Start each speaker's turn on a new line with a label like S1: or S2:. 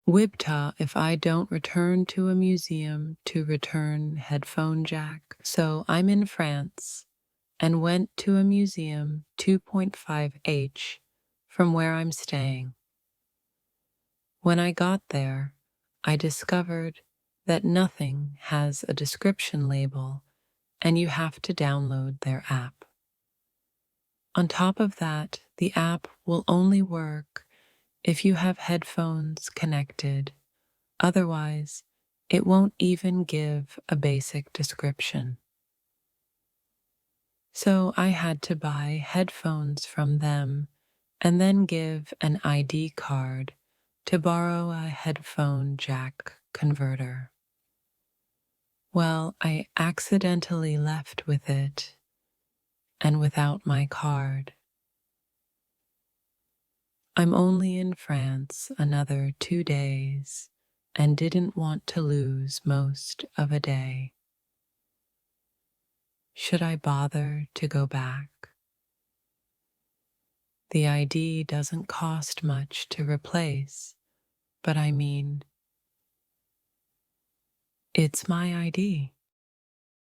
S1: WIBTAH if I don't return to a museum to return headphone jack. So I'm in France and went to a museum 2.5H from where I'm staying. When I got there, I discovered that nothing has a description label and you have to download their app. On top of that, the app will only work if you have headphones connected. Otherwise, it won't even give a basic description. So I had to buy headphones from them and then give an ID card to borrow a headphone jack converter. Well, I accidentally left with it and without my card. I'm only in France another 2 days and didn't want to lose most of a day. Should I bother to go back? The ID doesn't cost much to replace, but I mean, it's my ID.